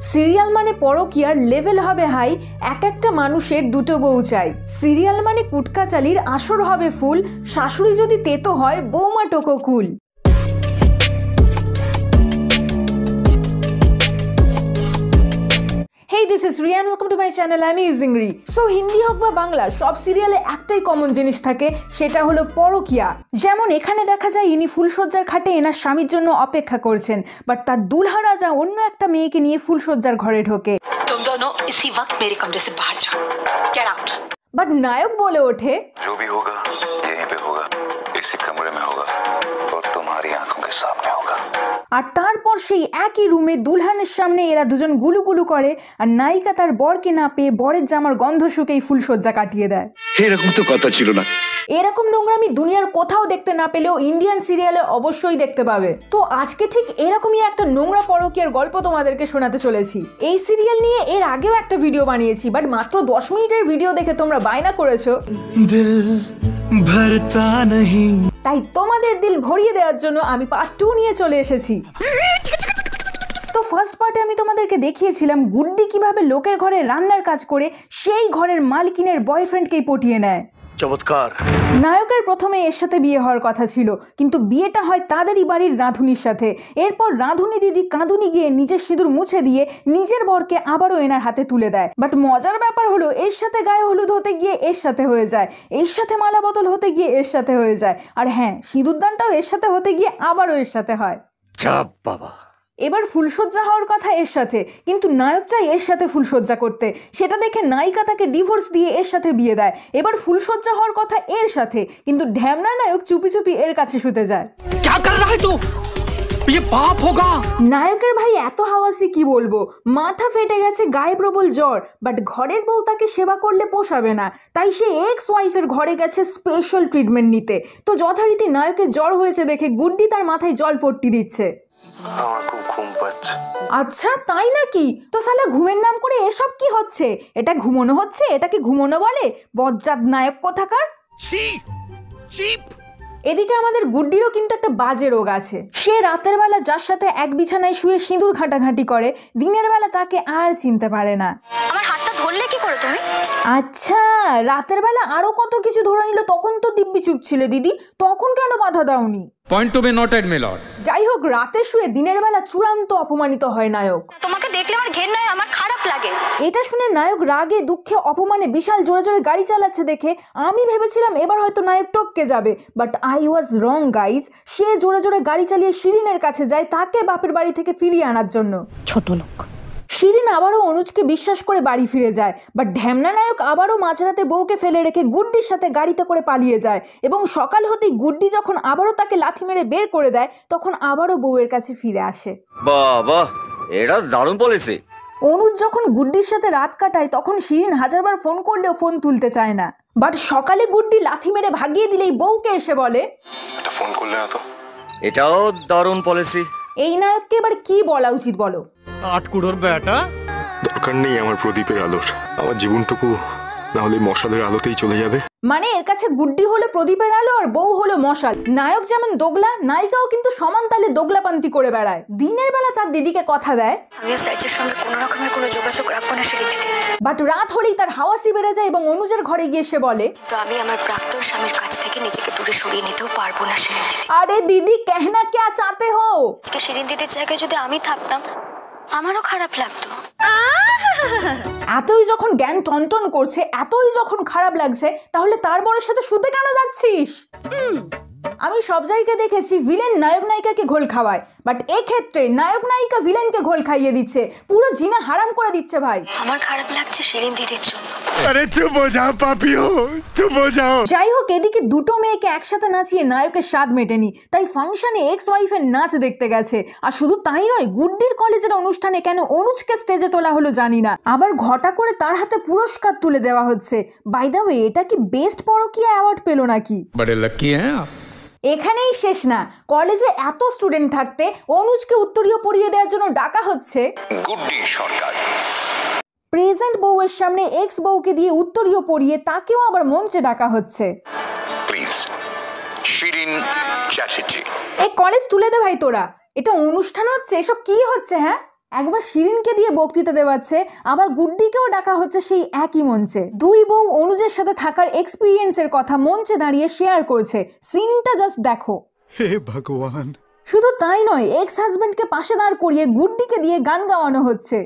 Serial মানে পরকীয়ার level হবে high, এক একটা মানুষের দুটো বউ চাই। সিরিয়াল মানে কুটকাচালির আসর হবে ফুল, শাশুড়ি যদি তেতো হয় বৌমা Toko cool. Hey, this is Rian. Welcome to my channel. I'm using Ri. So Hindi হোক বা বাংলা সব সিরিয়ালে একটাই কমন জিনিস থাকে, সেটা হলো পরকীয়া। যেমন এখানে দেখা যায় ইনি ফুলসজ্জার খাটে এনার স্বামীর জন্য অপেক্ষা করছেন, বাট তার দুলহা রাজা অন্য একটা মেয়েকে নিয়ে ফুলসজ্জার ঘরে ঢোকে। तुम दोनों इसी वक्त मेरे कमरे से बाहर जाओ। Get out. বাট নায়ক বলে ওঠে, जो भी होगा यहीं पे होगा, इसी कमरे में होगा और तुम्हारी आंखों के सामने होगा। আর তারপর সেই একই রুমে দুলহানের সামনে এরা দুজন গুলুগুলু করে, আর নায়িকা তার বরকে না পেয়ে বরের জামার গন্ধ শুকেই ফুলসজ্জা কাটিয়ে দেয়। এরকম তো কথা ছিল না। এরকম নোংরামি দুনিয়ার কোথাও দেখতে না পেলেও ইন্ডিয়ান সিরিয়ালে অবশ্যই দেখতে পাবে। তো আজকে ঠিক এরকমই একটা নোংরা পরকীয়ার গল্প তোমাদেরকে শোনাতে চলেছি। এই সিরিয়াল নিয়ে এর আগেও একটা ভিডিও বানিয়েছি, বাট মাত্র 10 মিনিটের ভিডিও দেখে তোমরা বায়না করেছো দিল ভরতা नहीं। তাই তোমাদের দিল ভরিয়ে দেওয়ার জন্য আমি পার্ট 2 নিয়ে চলে এসেছি। তো ফার্স্ট পার্টে আমি তোমাদেরকে দেখিয়েছিলাম গুড্ডি কিভাবে লোকের ঘরে রান্নার কাজ করে সেই ঘরের মালকিনের বয়ফ্রেন্ডকেই পটিয়ে নেয়। চমৎকার। নায়কের প্রথমে এর সাথে বিয়ে হওয়ার কথা ছিল, কিন্তু বিয়েটা হয় তাদেরই বাড়ির রাঁধুনির সাথে। এরপর রাঁধুনি দিদি কাঁদুনি গিয়ে নিজের সিঁদুর মুছে দিয়ে নিজের বরকে আবারও এনার হাতে তুলে দেয়। বাট মজার ব্যাপার হলো এর সাথে গায়ে হলুদ হতে গিয়ে এর সাথে হয়ে যায়, এর সাথে মালা বদল হতে গিয়ে এর সাথে হয়ে যায়, আর হ্যাঁ সিঁদুরদানটাও এর সাথে হতে গিয়ে আবারও এর সাথে হয়। চাপ বাবা। এবার ফুলসজ্জা হওয়ার কথা এর সাথে, কিন্তু নায়ক চাই এর সাথে ফুলসজ্জা করতে। সেটা দেখে নায়িকা তাকে ডিভোর্স দিয়ে এর সাথে বিয়ে দেয়। এবার ফুলসজ্জা হওয়ার কথা এর সাথে, কিন্তু ঢ্যামনা নায়ক চুপি চুপি এর কাছে শুতে যায়। क्या कर रहा है तू? ये पाप होगा। নায়কের ভাই এত হাওয়াসি কি বলবো, মাথা ফেটে গেছে, গায়ে প্রবল জ্বর, বাট ঘরের বউ তাকে সেবা করলে পোষাবে না, তাই সে এক্স ওয়াইফের ঘরে গেছে স্পেশাল ট্রিটমেন্ট নিতে। তো যথারীতি নায়কের জ্বর হয়েছে দেখে গুড্ডি তার মাথায় জল পট্টি দিচ্ছে। আমার খুব ঘুম পাচ্ছে। আচ্ছা তাই নাকি? তো সালা ঘুমের নাম করে এসব কি হচ্ছে? এটা ঘুমোনো হচ্ছে? এটাকে ঘুমোনো বলে? বজ্জাত নায়ক কোথাকার। এদিকে আমাদের গুড্ডিরও কিন্তু একটা বাজে রোগ আছে। সে রাতের বেলা যার সাথে এক বিছানায় শুয়ে সিঁদুর ঘাটাঘাটি করে, দিনের বেলা তাকে আর চিনতে পারে না। আমার হাতটা ধরলে কি করে তুমি? আচ্ছা রাতের বেলা আরো কত কিছু ধরে নিল, তখন তো দিব্যি চুপ ছিলে দিদি, তখন কেন বাধা দাওনি? Point to be noted, my lord. যাই হোক, রাতে শুয়ে দিনের বেলা চূড়ান্ত অপমানিত হয় নায়ক। তোমাকে দেখলে আমার ঘেন্না হয়, আমার খারাপ লাগে। এটা শুনে নায়ক রাগে দুঃখে অপমানে বিশাল জোরে জোরে গাড়ি চালাচ্ছে দেখে আমি ভেবেছিলাম এবার হয়তো নায়ক টপকে যাবে, but I was wrong guys. সে জোরে জোরে গাড়ি চালিয়ে শিরিনের কাছে যায় তাকে বাপের বাড়ি থেকে ফিরিয়ে আনার জন্য। ছোট লোক। শিরিন আবারও অনুজকে বিশ্বাস করে বাড়ি ফিরে যায়, বাট ঢ্যামনা নায়ক আবারও মাঝরাতে বউকে ফেলে রেখে গুড্ডির সাথে গাড়িতে করে পালিয়ে যায়, এবং সকাল হতেই গুড্ডি যখন আবারও তাকে লাথি মেরে বের করে দেয় তখন আবারও বউয়ের কাছে ফিরে আসে। বাবা এটা দারুণ পলিসি। অনুজ যখন গুড্ডির সাথে রাত কাটায় তখন শিরিন হাজারবার ফোন করলেও ফোন তুলতে চায় না, বাট সকালে গুড্ডি লাথি মেরে ভাগিয়ে দিলেই বউকে এসে বলে এটা ফোন করলে না তো। এটাও দারুণ পলিসি। এই নায়ককে এবার কি বলা উচিত বলো? আটকুড়োর বেটা। দরকার নেই আমার প্রদীপের আলোর, আমার জীবনটুকু না হলে মশাদের আলোতেই চলে যাবে। মানে এর কাছে গুড্ডি হলো প্রদীপের আলো আর বউ হলো মশাল। নায়ক যেমন দোগলা, নায়িকাও কিন্তু সমান তালে দোগলাপান্তি করে বেড়ায়। দিনের বেলা তার দিদিকে কথা দেয় আমি স্যারের সঙ্গে কোনো রকমের কোনো যোগাযোগ রাখবো না সেটি দিতে, বাট রাত হলেই তার হাওয়াসি বেড়ে যায় এবং অনুজের ঘরে গিয়ে সে বলে তো আমি আমার প্রাক্তন স্বামীর কাছ থেকে নিজেকে দূরে সরিয়ে নিতেও পারবো না শিরিন দিদি। আরে দিদি कहना क्या चाहते हो? আজকে শিরিন দিদির জায়গায় যদি আমি থাকতাম আমারও খারাপ লাগতো। এতই যখন জ্ঞান টনটন করছে, এতই যখন খারাপ লাগছে, তাহলে তার বরের সাথে শুতে কেন যাচ্ছিস? আমি সব জায়গায় দেখেছি ভিলেন নায়ক নায়িকাকে ঘোল খাওয়ায়, বাট এক্ষেত্রে নায়ক নায়িকা ভিলেনকে ঘোল খাইয়ে দিচ্ছে, পুরো জিনা হারাম করে দিচ্ছে ভাই। আমার খারাপ লাগছে শিরিন দিদির জন্য। আরে চুপ হো যাও পাপিও, চুপ হো যাও। যাই হোক, এদিকে দুটো মেয়েকে একসাথে নাচিয়ে নায়কের স্বাদ মেটেনি, তাই ফাংশনে এক্স ওয়াইফের নাচ দেখতে গেছে। আর শুধু তাই নয়, গুড্ডির কলেজের অনুষ্ঠানে কেন অনুজকে স্টেজে তোলা হলো জানি না, আবার ঘটা করে তার হাতে পুরস্কার তুলে দেওয়া হচ্ছে। বাই দ্য ওয়ে, এটা কি বেস্ট পরকীয়া অ্যাওয়ার্ড পেল নাকি? बड़े लकी हैं आप। এখানেই শেষ না, কলেজে এত স্টুডেন্ট থাকতে অনুজকে উত্তরীয় পড়িয়ে দেওয়ার জন্য ডাকা হচ্ছে গুড্ডি সরকার। প্রেজেন্ট বউয়ের সামনে এক্স বউকে দিয়ে উত্তরীয় পড়িয়ে তাকেও আবার মঞ্চে ডাকা হচ্ছে। প্লিজ শিরিন চ্যাটার্জি। এই কলেজ তুলে দে ভাই তোরা, এটা অনুষ্ঠান হচ্ছে? এসব কি হচ্ছে? হ্যাঁ, একবার শিরিনকে দিয়ে বক্তৃতা দেওয়াচ্ছে, আবার গুড্ডিকেও ডাকা হচ্ছে সেই একই মঞ্চে। দুই বউ অনুজের সাথে থাকার এক্সপিরিয়েন্সের কথা মঞ্চে দাঁড়িয়ে শেয়ার করছে। সিনটা জাস্ট দেখো। हे भगवान। শুধু তাই নয়, এক্স হাজবেন্ডকে পাশে দাঁড় করিয়ে গুড্ডিকে দিয়ে গান গাওয়ানো হচ্ছে।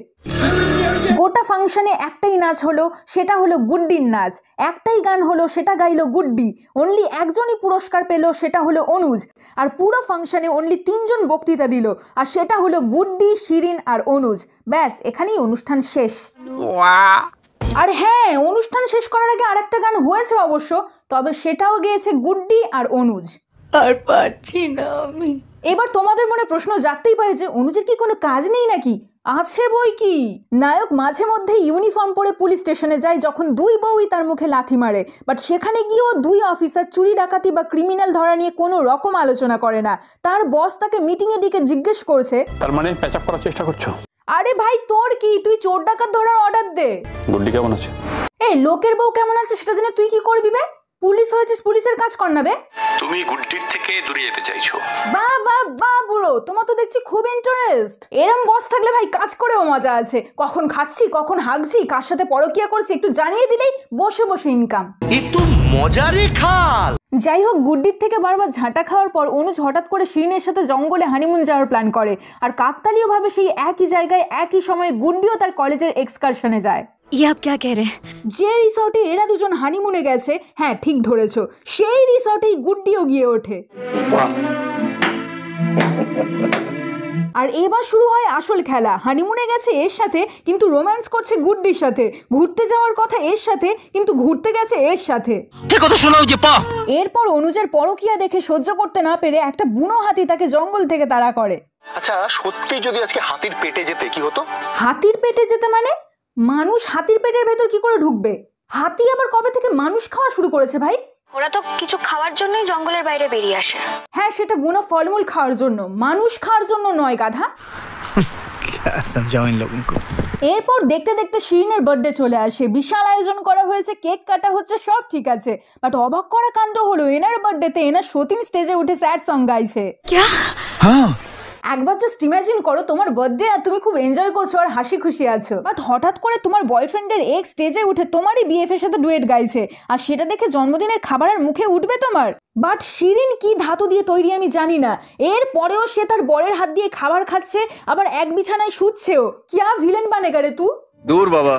গোটা ফাংশনে একটাই নাচ হলো, সেটা হলো গুড্ডির নাচ। একটাই গান হলো, সেটা গাইলো গুড্ডি। অনলি একজনই পুরস্কার পেল, সেটা হলো অনুজ। আর পুরো ফাংশনে অনলি 3 জন বক্তৃতা দিল, আর সেটা হলো গুড্ডি, শিরিন আর অনুজ। ব্যাস, এখানেই অনুষ্ঠান শেষ। আর হ্যাঁ, অনুষ্ঠান শেষ করার আগে আরেকটা গান হয়েছে অবশ্য, তবে সেটাও গেয়েছে গুড্ডি আর অনুজ। আর পারছি না আমি। এবার তোমাদের মনে প্রশ্ন জাগতেই পারে যে অনুজের কি কোনো কাজ নেই নাকি? আছে বই কি। নায়ক মাঝে মধ্যে ইউনিফর্ম পরে পুলিশ স্টেশনে যায় যখন দুই বউই তার মুখে লাথি মারে, বাট সেখানে গিয়েও দুই অফিসার চুরি ডাকাতি বা ক্রিমিনাল ধরা নিয়ে কোনো রকম আলোচনা করে না। তার বস তাকে মিটিংয়ে ডেকে জিজ্ঞেস করছে, তার মানে প্যাচআপ করার চেষ্টা করছো? আরে ভাই তোর কি, তুই চোর ডাকাত ধরার অর্ডার দে। গুড্ডি কেমন আছে? এই লোকের বউ কেমন আছে সেটা জেনে তুই কি করবি বে? পুলিশ হয়েছিস, পুলিশের কাজ কর না বে। তুমি গুড্ডির থেকে দূরে যেতে চাইছো? বাহ বাহ বাহ বুড়ো, তোমার তো দেখছি খুব ইন্টারেস্ট। এরম বস থাকলে ভাই কাজ করেও মজা আছে। কখন খাচ্ছি, কখন হাগছি, কার সাথে পরকিয়া করছি একটু জানিয়ে দিলেই বসে বসে ইনকাম। একটু মজারে খাল। যাই হোক, গুড্ডির থেকে বারবার ঝাঁটা খাওয়ার পর অনুজ হঠাৎ করে শিরিনের সাথে জঙ্গলে হানিমুন যাওয়ার প্ল্যান করে। আর কাকতালীয়ভাবে সেই একই জায়গায় একই সময়ে গুড্ডিও তার কলেজের এক্সকারশনে যায়। ये आप क्या कह रहे हैं? যে রিসর্টে এরা দুজন হানিমুনে গেছে, হ্যাঁ ঠিক ধরেছ, সেই রিসর্টেই গুড্ডিও গিয়ে ওঠে। আর এবার শুরু হয় আসল খেলা। হানিমুনে গেছে এর সাথে, কিন্তু রোম্যান্স করছে গুড্ডির সাথে। ঘুরতে যাওয়ার কথা এর সাথে, কিন্তু ঘুরতে গেছে এর সাথে। এরপর অনুজের পরকিয়া দেখে সহ্য করতে না পেরে একটা বুনো হাতি তাকে জঙ্গল থেকে তাড়া করে। আচ্ছা, সত্যি যদি আজকে হাতির পেটে যেতে কি হতো? হাতির পেটে যেতে মানে? মানুষ হাতির পেটের ভেতর কি করে ঢুকবে? হাতি আবার কবে থেকে মানুষ খাওয়া শুরু করেছে ভাই? ওরা তো কিছু খাওয়ার জন্যই জঙ্গলের বাইরে বেরিয়ে আসে। হ্যাঁ, সেটা বুনো ফলমূল খাওয়ার জন্য, মানুষ খাওয়ার জন্য নয় গাধা। क्या समझाओ इन लोगों को। এরপর দেখতে দেখতে শিরিনের বার্থডে চলে আসে। বিশাল আয়োজন করা হয়েছে, কেক কাটা হচ্ছে, সব ঠিক আছে। বাট অবাক করা কাণ্ড হলো, এনার বার্থডেতে এনার সতীন স্টেজে উঠে স্যাড সং গাইছে। একবার জাস্ট ইমাজিন করো, তোমার বার্থডে আর তুমি খুব এনজয় করছো আর হাসি খুশি আছো, বাট হঠাৎ করে তোমার বয়ফ্রেন্ডের এক্স স্টেজে উঠে তোমারই বিএফ এর সাথে ডুয়েট গাইছে, আর সেটা দেখে জন্মদিনের খাবারের মুখে উঠবে তোমার? বাট শিরিন কি ধাতু দিয়ে তৈরি আমি জানি না, এর পরেও সে তার বরের হাত দিয়ে খাবার খাচ্ছে, আবার এক বিছানায় শুচ্ছেও। কিয়া ভিলেন বানেগা রে তু। দূর বাবা।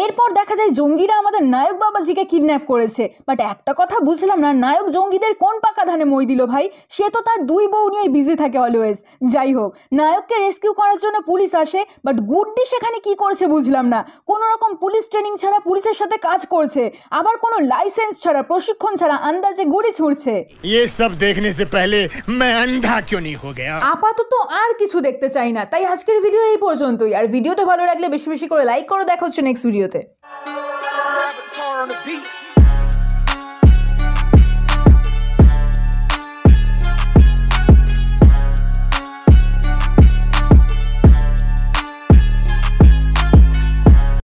এরপর দেখা যায় জঙ্গিরা আমাদের নায়ক বাবাজিকে কিডন্যাপ করেছে। বাট একটা কথা বুঝলাম না, নায়ক জঙ্গিদের কোন পাকা ধানে মই দিল ভাই? সে তো তার দুই বউ নিয়ে বিজি থাকে অলওয়েজ। যাই হোক, নায়ককে রেস্কিউ করার জন্য পুলিশ আসে, বাট গুড্ডি সেখানে কি করছে বুঝলাম না। কোনো রকম পুলিশ ট্রেনিং ছাড়া পুলিশের সাথে কাজ করছে, আবার কোনো লাইসেন্স ছাড়া, প্রশিক্ষণ ছাড়া আন্দাজে গুলি ছুড়ছে। ये सब देखने से पहले मैं अंधा क्यों नहीं हो गया। আপাতত আর কিছু দেখতে চাই না, তাই আজকের ভিডিও এই পর্যন্তই। আর ভিডিওটা ভালো লাগলে বেশি বেশি করে লাইক করো। দেখা হচ্ছে নেক্সট ভিডিওতে।